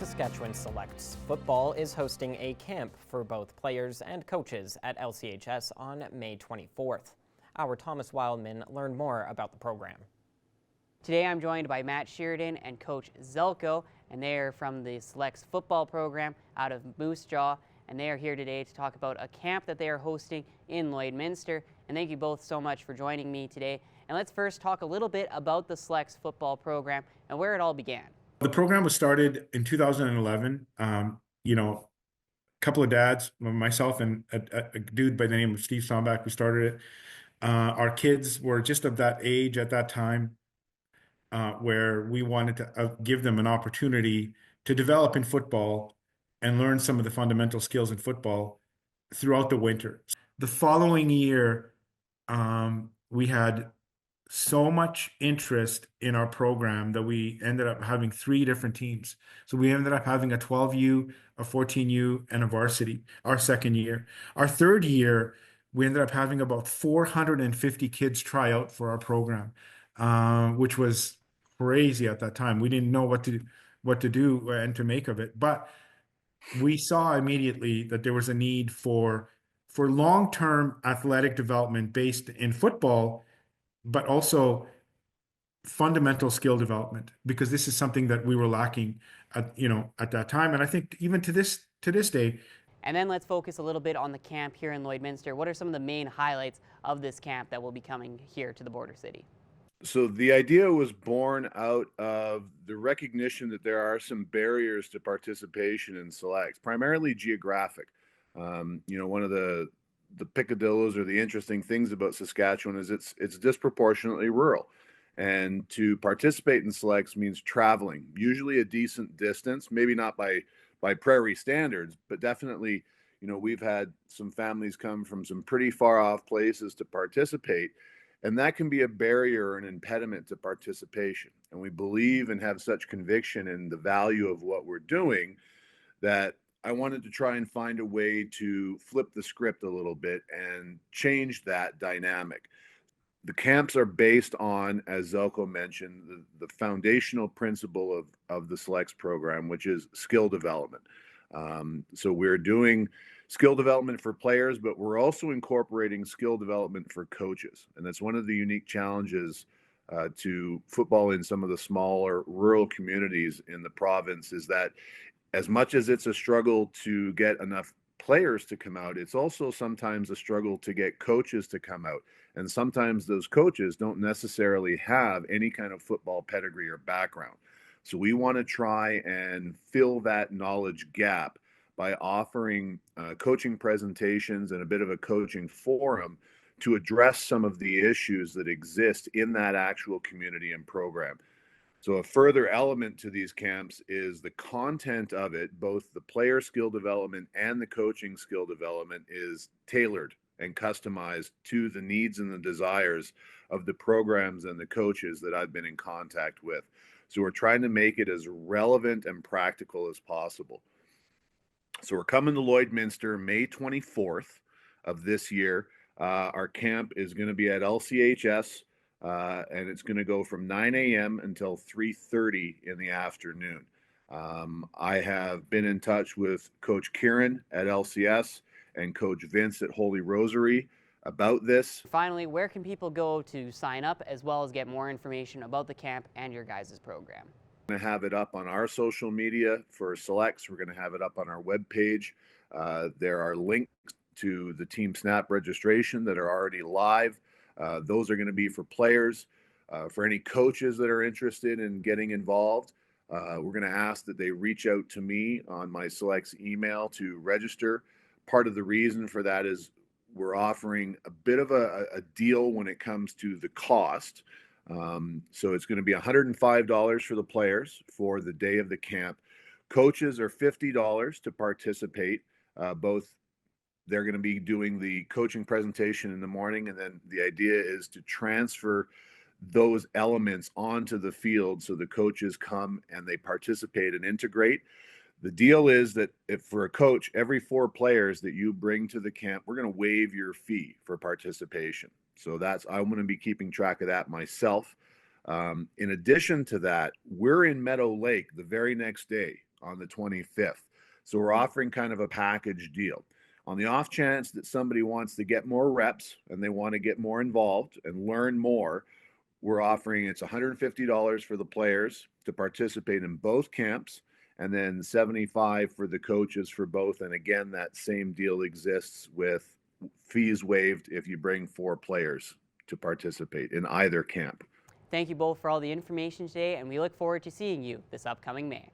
Saskatchewan Selects Football is hosting a camp for both players and coaches at LCHS on May 24th. Our Thomas Wildman learned more about the program. Today I'm joined by Matt Sheridan and Coach Zelko, and they are from the Selects Football program out of Moose Jaw, and they are here today to talk about a camp that they are hosting in Lloydminster. And thank you both so much for joining me today. And let's first talk a little bit about the Selects Football program and where it all began. The program was started in 2011. A couple of dads, myself and a dude by the name of Steve Sombach, who started it. Our kids were just of that age at that time where we wanted to give them an opportunity to develop in football and learn some of the fundamental skills in football throughout the winter. The following year, we had so much interest in our program that we ended up having 3 different teams. So we ended up having a 12U, a 14U, and a varsity our second year. Our third year, we ended up having about 450 kids try out for our program, which was crazy at that time. We didn't know what to do and to make of it. But we saw immediately that there was a need for long-term athletic development based in football, but also fundamental skill development, because this is something that we were lacking at that time. And I think even to this day. And then let's focus a little bit on the camp here in Lloydminster. What are some of the main highlights of this camp that will be coming here to the border city? So the idea was born out of the recognition that there are some barriers to participation in selects, primarily geographic. One of the picadillos or the interesting things about Saskatchewan is it's disproportionately rural. And to participate in selects means traveling, usually a decent distance, maybe not by prairie standards, but definitely, we've had some families come from some pretty far off places to participate. And that can be a barrier or an impediment to participation. And we believe and have such conviction in the value of what we're doing that I wanted to try and find a way to flip the script a little bit and change that dynamic. The camps are based on, as Zelko mentioned, the foundational principle of the Selects program, which is skill development. So we're doing skill development for players, but we're also incorporating skill development for coaches. And that's one of the unique challenges to football in some of the smaller rural communities in the province, is that as much as it's a struggle to get enough players to come out, it's also sometimes a struggle to get coaches to come out. And sometimes those coaches don't necessarily have any kind of football pedigree or background. So we want to try and fill that knowledge gap by offering coaching presentations and a bit of a coaching forum to address some of the issues that exist in that actual community and program. So a further element to these camps is the content of it, both the player skill development and the coaching skill development is tailored and customized to the needs and the desires of the programs and the coaches that I've been in contact with. So we're trying to make it as relevant and practical as possible. So we're coming to Lloydminster May 24th of this year. Our camp is going to be at LCHS. And it's going to go from 9 a.m. until 3:30 in the afternoon. I have been in touch with Coach Kieran at LCS and Coach Vince at Holy Rosary about this. Finally, where can people go to sign up as well as get more information about the camp and your guys' program? We're going to have it up on our social media for Selects. We're going to have it up on our webpage. There are links to the Team Snap registration that are already live. Those are going to be for players. For any coaches that are interested in getting involved, we're going to ask that they reach out to me on my Selects email to register. Part of the reason for that is we're offering a bit of a deal when it comes to the cost. So it's going to be $105 for the players for the day of the camp. Coaches are $50 to participate. They're going to be doing the coaching presentation in the morning, and then the idea is to transfer those elements onto the field so the coaches come and they participate and integrate. The deal is that if for a coach, every 4 players that you bring to the camp, we're going to waive your fee for participation. So I'm going to be keeping track of that myself. In addition to that, we're in Meadow Lake the very next day on the 25th. So we're offering kind of a package deal. On the off chance that somebody wants to get more reps and they want to get more involved and learn more, we're offering it's $150 for the players to participate in both camps, and then $75 for the coaches for both. And again, that same deal exists with fees waived if you bring 4 players to participate in either camp. Thank you both for all the information today, and we look forward to seeing you this upcoming May.